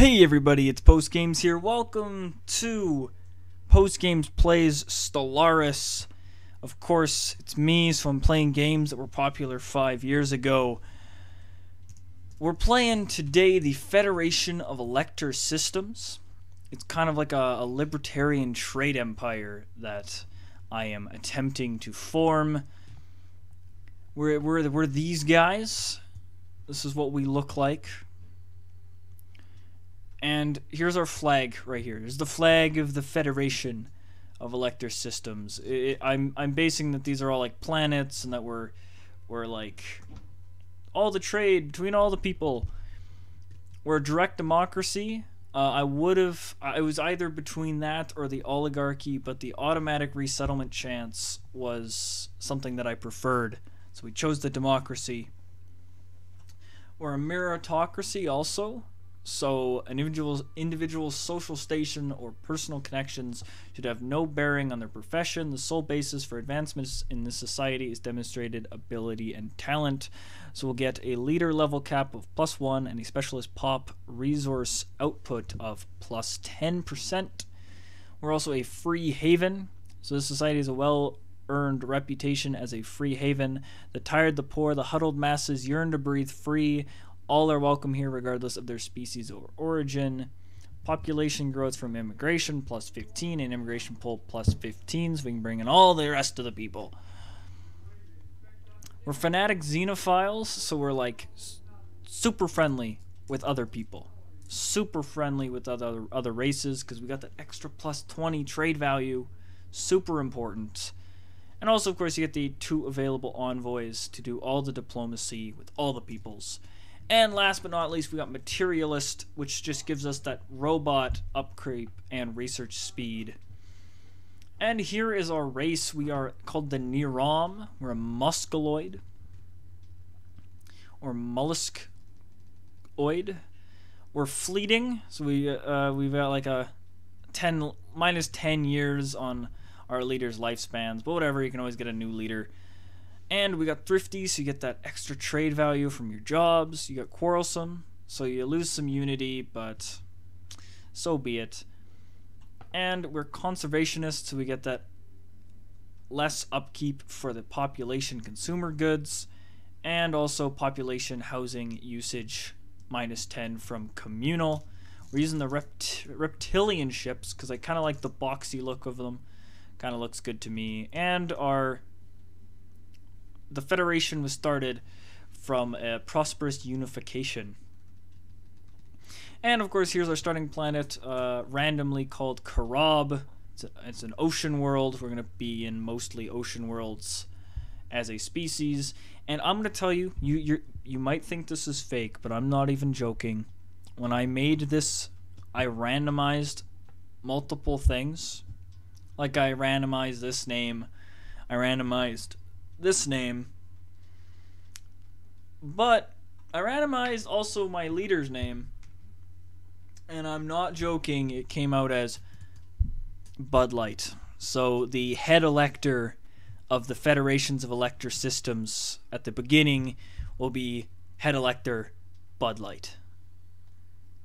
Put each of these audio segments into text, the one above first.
Hey everybody, it's Post Games here. Welcome to Post Games Plays Stellaris. Of course, it's me, so I'm playing games that were popular 5 years ago. We're playing today the Federation of Elector Systems. It's kind of like a Libertarian Trade Empire that I am attempting to form. We're these guys. This is what we look like. And here's our flag right here. Here's the flag of the Federation of Elector Systems. I'm basing that these are all like planets, and that we're like all the trade between all the people. We're a direct democracy. I was either between that or the oligarchy, but the automatic resettlement chance was something that I preferred, so we chose the democracy. We're a meritocracy also. So an individual's social station or personal connections should have no bearing on their profession. The sole basis for advancements in this society is demonstrated ability and talent. So we'll get a leader level cap of +1 and a specialist pop resource output of +10%. We're also a free haven. So this society has a well-earned reputation as a free haven. The tired, the poor, the huddled masses yearn to breathe free. All are welcome here regardless of their species or origin. Population growth from immigration +15 and immigration pull +15, so we can bring in all the rest of the people. We're fanatic xenophiles, so we're like super friendly with other people. Super friendly with other races because we got that extra +20 trade value. Super important. And also, of course, you get the 2 available envoys to do all the diplomacy with all the peoples. And last but not least, we got Materialist, which just gives us that robot upcreep and research speed. And here is our race. We are called the Nirom. We're a musculoid. Or molluscoid. We're fleeting, so we've got like a -10 years on our leaders' lifespans. But whatever, you can always get a new leader. And we got thrifty, so you get that extra trade value from your jobs. You got quarrelsome, so you lose some unity, but so be it. And we're conservationists, so we get that less upkeep for the population consumer goods, and also population housing usage -10 from communal. We're using the reptilian ships because I kind of like the boxy look of them. Kind of looks good to me. And the Federation was started from a prosperous unification. And of course, here's our starting planet, randomly called Karab. It's an ocean world. We're going to be in mostly ocean worlds as a species. And I'm going to tell you, you might think this is fake, but I'm not even joking. When I made this, I randomized multiple things. Like I randomized this name. I randomized this name, but I randomized also my leader's name, and I'm not joking, it came out as Bud Light. So the head elector of the Federations of Elector Systems at the beginning will be head elector Bud Light.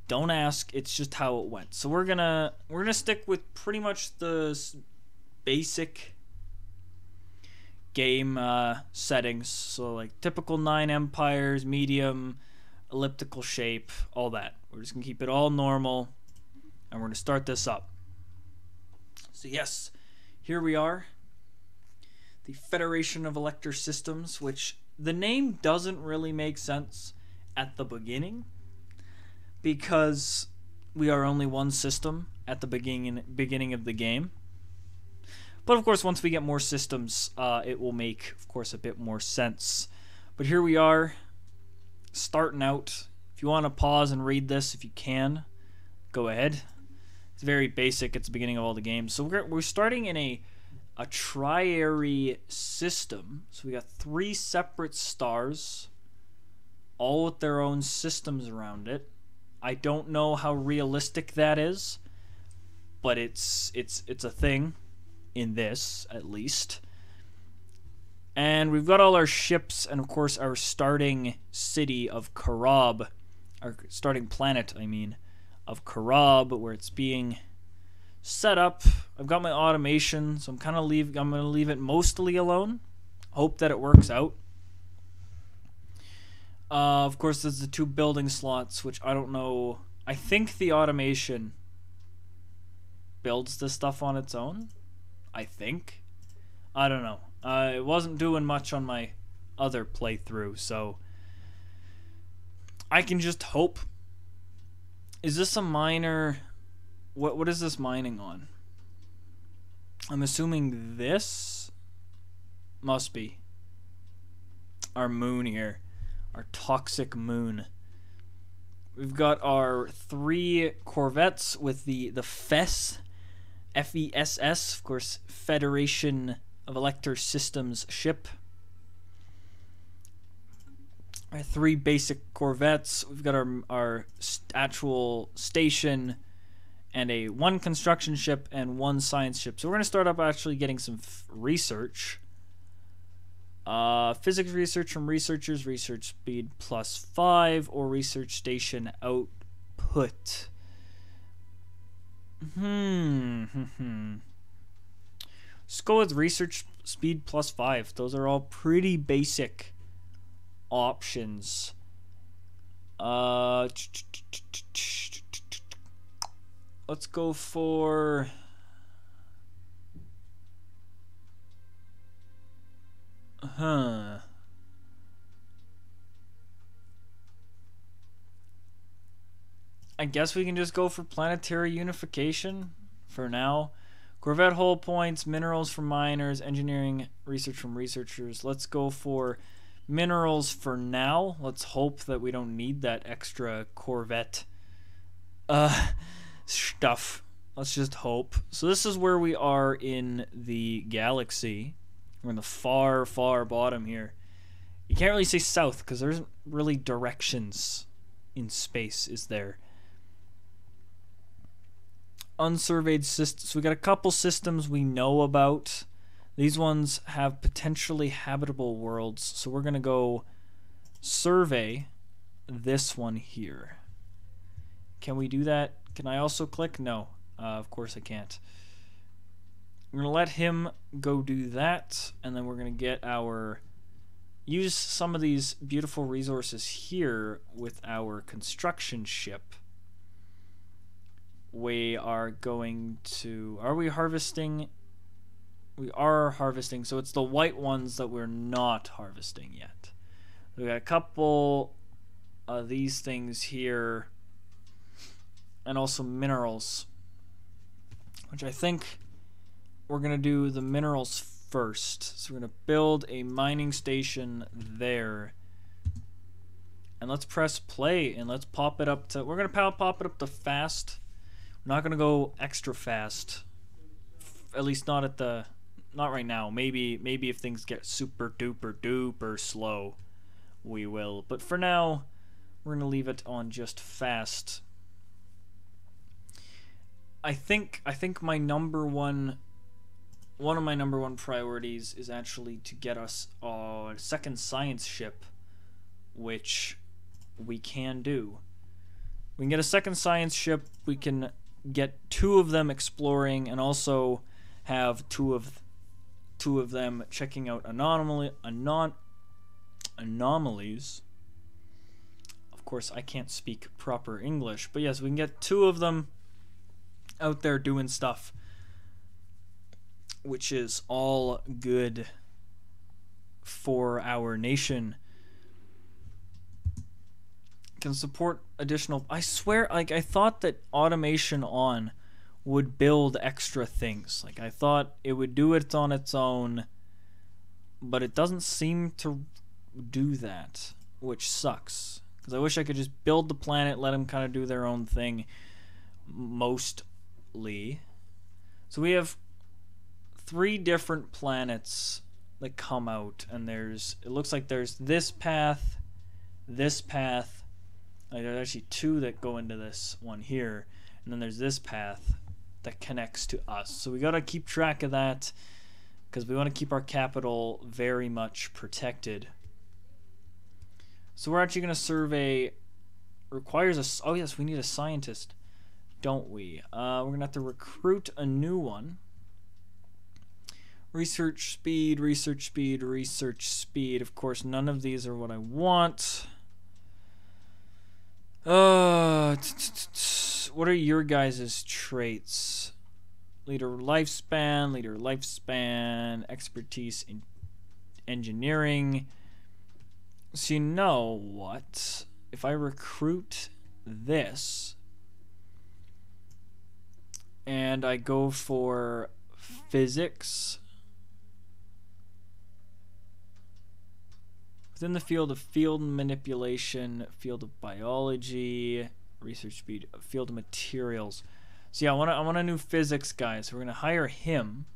Don't ask, it's just how it went. So we're gonna stick with pretty much the basic game settings, so like typical 9 empires, medium, elliptical shape, all that. We're just gonna keep it all normal, and we're gonna start this up. So yes, here we are, the Federation of Elector Systems, which the name doesn't really make sense at the beginning because we are only one system at the beginning of the game. But of course, once we get more systems, it will make, of course, a bit more sense. But here we are, starting out. If you want to pause and read this, if you can, go ahead. It's very basic. It's the beginning of all the games. So we're starting in a triary system. So we got 3 separate stars, all with their own systems around it. I don't know how realistic that is, but it's a thing. In this, at least. And we've got all our ships, and of course our starting city of Karab, our starting planet, I mean, of Karab, where it's being set up. I've got my automation, so I'm going to leave it mostly alone. Hope that it works out. Of course, there's the 2 building slots, which I don't know. I think the automation builds this stuff on its own. I think. I don't know. It wasn't doing much on my other playthrough, so I can just hope. Is this a miner? What is this mining on? I'm assuming this must be our moon here. Our toxic moon. We've got our 3 corvettes with the FESS, F-E-S-S, of course, Federation of Elector Systems ship. Our 3 basic corvettes. We've got our actual station and a 1 construction ship and 1 science ship. So we're going to start up actually getting some research. Physics research from researchers, research speed +5, or research station output. Let's go with research speed +5. Those are all pretty basic options. Let's go for... I guess we can just go for planetary unification for now. Corvette hull points, minerals from miners, engineering research from researchers. Let's go for minerals for now. Let's hope that we don't need that extra Corvette stuff. Let's just hope. So this is where we are in the galaxy. We're in the far, far bottom here. You can't really say south because there isn't really directions in space, is there? Unsurveyed systems. So we got a couple systems we know about. These ones have potentially habitable worlds. So we're going to go survey this one here. Can we do that? Can I also click? No. Of course I can't. We're going to let him go do that, and then we're going to get our... use some of these beautiful resources here with our construction ship. We are going to... Are we harvesting? We are harvesting, so it's the white ones that we're not harvesting yet. We got a couple of these things here, and also minerals, which I think... we're going to do the minerals first. So we're going to build a mining station there. And let's press play and let's pop it up to... we're going to pop it up to fast. We're not going to go extra fast. At least not at the... not right now. Maybe if things get super duper duper slow, we will. But for now, we're going to leave it on just fast. I think my number one... one of my number 1 priorities is actually to get us a second science ship, which we can do. We can get a second science ship, we can get 2 of them exploring, and also have two of them checking out anomalies. Of course, I can't speak proper English, but yes, we can get 2 of them out there doing stuff, which is all good for our nation. Can support additional... I swear, like, I thought that automation on would build extra things. Like, I thought it would do it on its own, but it doesn't seem to do that, which sucks. Because I wish I could just build the planet, let them kind of do their own thing, mostly. So we have 3 different planets that come out, and it looks like there's this path, like there's actually 2 that go into this one here, and then there's this path that connects to us. So we gotta keep track of that because we want to keep our capital very much protected. So we're actually gonna survey. Requires a... oh yes, we need a scientist. don't we? We're going to have to recruit a new one. Research speed, research speed, research speed. Of course, none of these are what I want. What are your guys' traits? Leader lifespan, expertise in engineering. So you know what? If I recruit this and I go for physics within the field of field manipulation, field of biology, research speed, field of materials. So yeah, I want a new physics guy. So we're gonna hire him,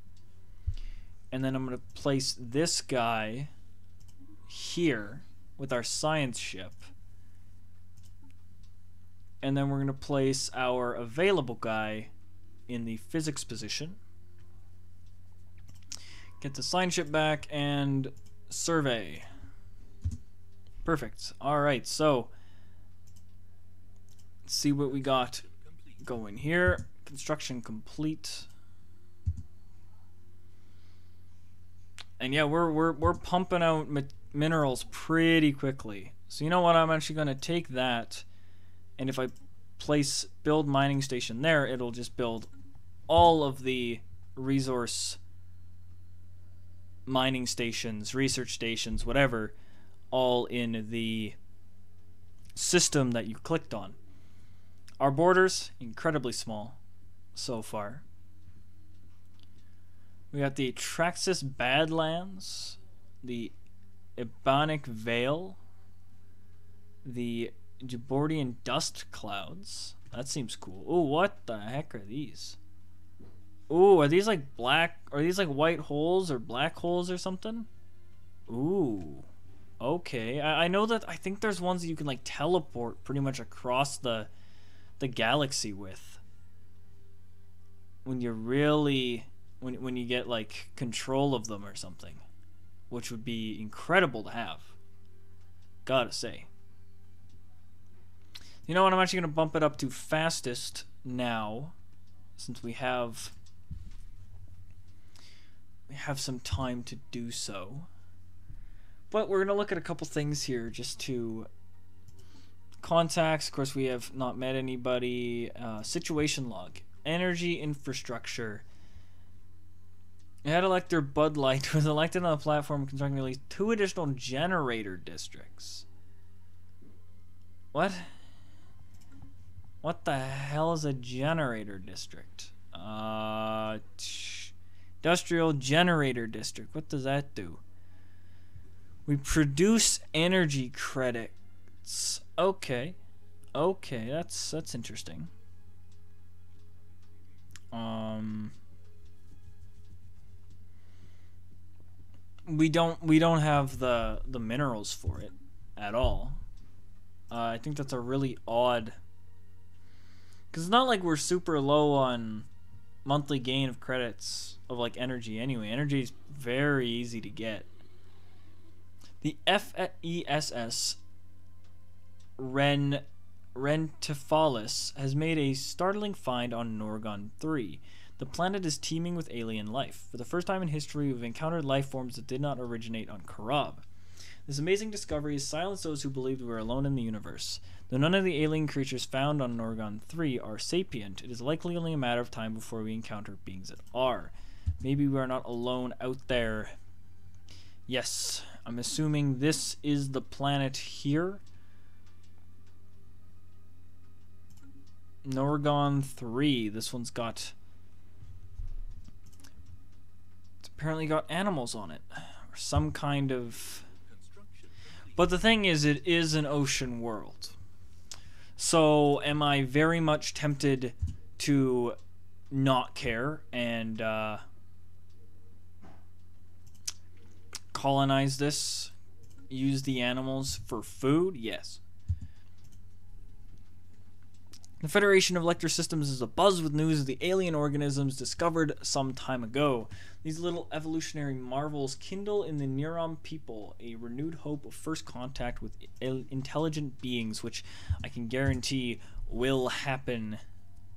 and then I'm gonna place this guy here with our science ship, and then we're gonna place our available guy in the physics position. Get the science ship back and survey. Perfect. All right, so let's see what we got going here. Construction complete. And yeah, we're pumping out minerals pretty quickly. So you know what? I'm actually going to take that, and if I build mining station there, it'll just build all of the resource mining stations, research stations, whatever, all in the system that you clicked on. Our borders, incredibly small so far. We got the Traxxas Badlands, the Ebonic Vale, the Gibordian Dust Clouds. That seems cool. Oh, what the heck are these? Oh, are these like black? Are these like white holes or black holes or something? Ooh. Okay. I know that. I think there's ones that you can like teleport pretty much across the galaxy with. When you really when you get like control of them or something, which would be incredible to have. Gotta say. You know what? I'm actually gonna bump it up to fastest now, since we have some time to do so. But we're gonna look at a couple things here just to contacts. Of course, we have not met anybody. Situation log, energy infrastructure. Head elector Bud Light was elected on the platform constructing at least 2 additional generator districts. What? What the hell is a generator district? Industrial generator district. What does that do? We produce energy credits. Okay. Okay, that's interesting. We don't have the minerals for it at all. I think that's a really odd, because it's not like we're super low on monthly gain of credits of like energy anyway. Energy is very easy to get. The FESS Rentifalis has made a startling find on Norgon 3. The planet is teeming with alien life. For the first time in history, we've encountered life forms that did not originate on Karab. This amazing discovery has silenced those who believed we were alone in the universe. Though none of the alien creatures found on Norgon 3 are sapient, it is likely only a matter of time before we encounter beings that are. Maybe we are not alone out there. Yes, I'm assuming this is the planet here. Norgon 3. This one's got... It's apparently got animals on it. Or some kind of... But the thing is, it is an ocean world. So, am I very much tempted to not care and colonize this? Use the animals for food? Yes. The Federation of Lecter Systems is abuzz with news of the alien organisms discovered some time ago. These little evolutionary marvels kindle in the Nirom people a renewed hope of first contact with intelligent beings, which I can guarantee will happen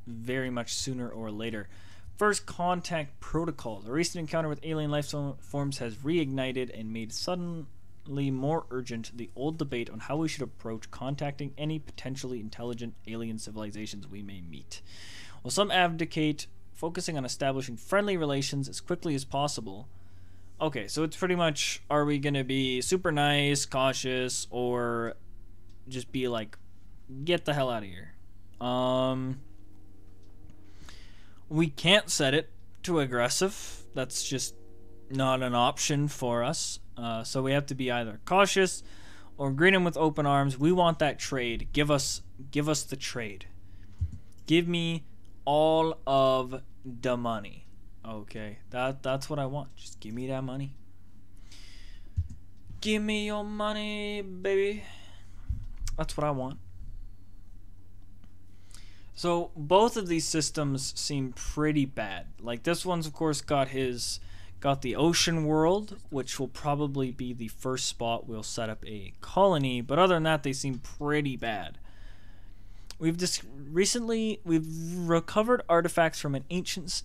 very much sooner or later. First contact protocols. A recent encounter with alien life forms has reignited and made suddenly more urgent the old debate on how we should approach contacting any potentially intelligent alien civilizations we may meet. While some advocate focusing on establishing friendly relations as quickly as possible. Okay, so it's pretty much, are we going to be super nice, cautious, or just be like, get the hell out of here? We can't set it to aggressive. That's just not an option for us. So we have to be either cautious or greet them with open arms. We want that trade. Give us the trade. Give me all of the money. Okay, that's what I want. Just give me that money. Give me your money, baby. That's what I want. So both of these systems seem pretty bad. Like this one's of course got the ocean world, which will probably be the first spot we'll set up a colony, but other than that they seem pretty bad. We've recovered artifacts from an ancient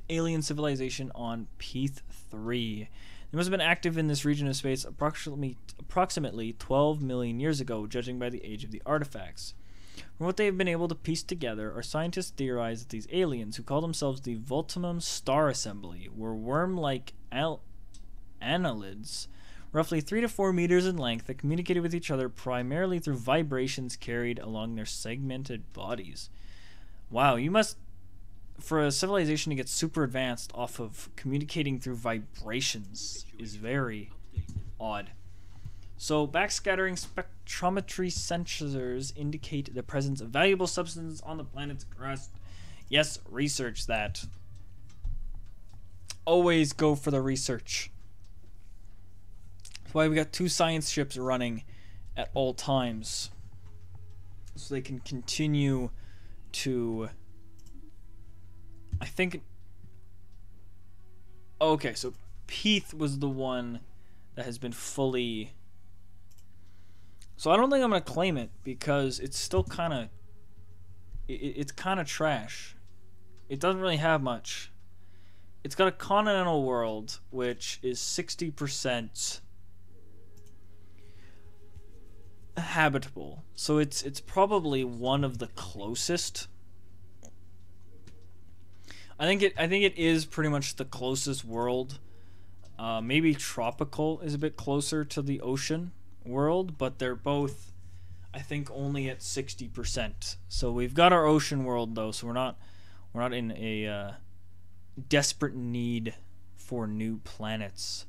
alien civilization on Peath 3. They must have been active in this region of space approximately 12 million years ago, judging by the age of the artifacts. From what they have been able to piece together, our scientists theorize that these aliens, who call themselves the Voltimum Star Assembly, were worm-like annelids, roughly 3 to 4 meters in length, that communicated with each other primarily through vibrations carried along their segmented bodies. Wow, you must... For a civilization to get super advanced off of communicating through vibrations is very odd. So, backscattering spectrometry sensors indicate the presence of valuable substances on the planet's crust. Yes, research that. Always go for the research. That's why we got 2 science ships running at all times. So they can continue to... I think... Okay, so Peath was the one that has been fully... So I don't think I'm going to claim it because it's still kind of... It's kind of trash. It doesn't really have much. It's got a continental world, which is 60% habitable. So it's probably one of the closest. I think it is pretty much the closest world. Maybe tropical is a bit closer to the ocean world, but they're both, I think, only at 60%. So we've got our ocean world though, so we're not in a desperate need for new planets.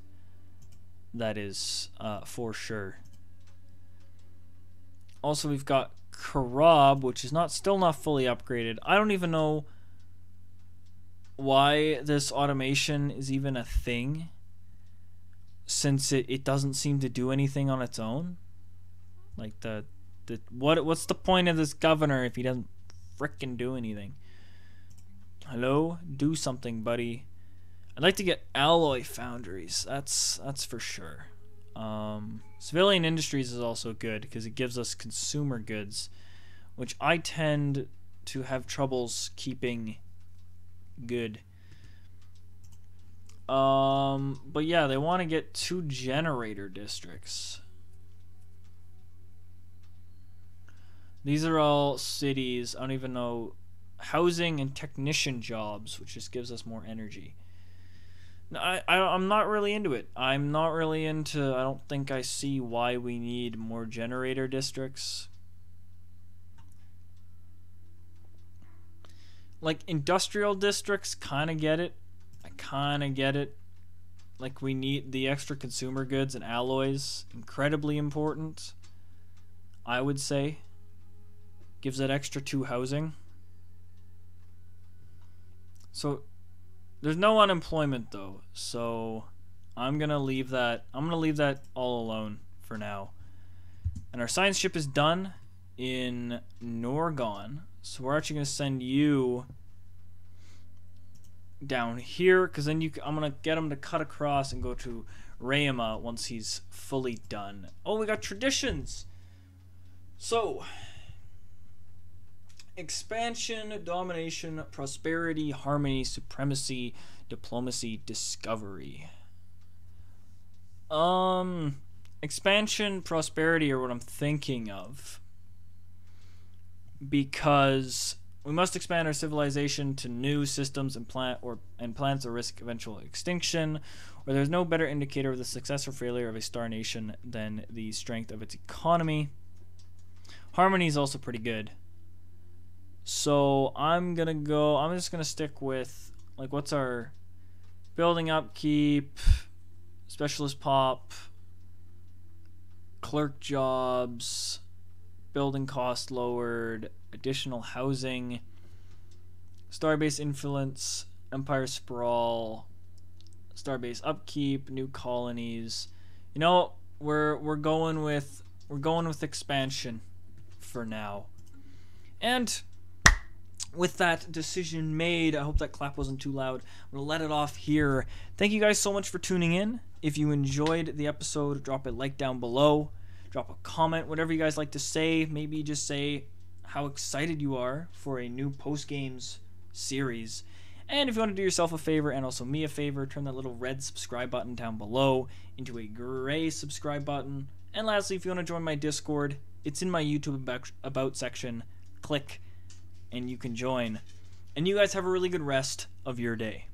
That is for sure. Also, we've got Karab, which is still not fully upgraded. I don't even know why this automation is even a thing, since it doesn't seem to do anything on its own. Like what's the point of this governor if he doesn't frickin' do anything? Hello? Do something, buddy. I'd like to get alloy foundries. That's for sure. Civilian industries is also good because it gives us consumer goods, which I tend to have troubles keeping good. But yeah, they want to get 2 generator districts. These are all cities. I don't even know. Housing and technician jobs, which just gives us more energy. No, I'm not really into it. I'm not really into... I don't think I see why we need more generator districts. Like, industrial districts, kind of get it. I kind of get it. Like, we need the extra consumer goods and alloys. Incredibly important, I would say. Gives that extra 2 housing. So, there's no unemployment, though. So, I'm going to leave that... I'm going to leave that all alone for now. And our science ship is done in Norgon. So we're actually going to send you down here, because then I'm going to get him to cut across and go to Rayama once he's fully done. Oh, we got traditions! So, Expansion, domination, prosperity, harmony, supremacy, diplomacy, discovery. Expansion, prosperity are what I'm thinking of. Because we must expand our civilization to new systems and planets or risk eventual extinction, or there's no better indicator of the success or failure of a star nation than the strength of its economy. Harmony is also pretty good. So I'm just gonna stick with, like, what's our building upkeep, specialist pop, clerk jobs, building cost lowered, additional housing, starbase influence, empire sprawl, starbase upkeep, new colonies. You know, we're going with expansion for now. And with that decision made, I hope that clap wasn't too loud. I'm going to let it off here. Thank you guys so much for tuning in. If you enjoyed the episode, drop a like down below. Drop a comment, whatever you guys like to say. Maybe just say how excited you are for a new post-games series. And if you want to do yourself a favor and also me a favor, turn that little red subscribe button down below into a gray subscribe button. And lastly, if you want to join my Discord, it's in my YouTube about section. Click and you can join. And you guys have a really good rest of your day.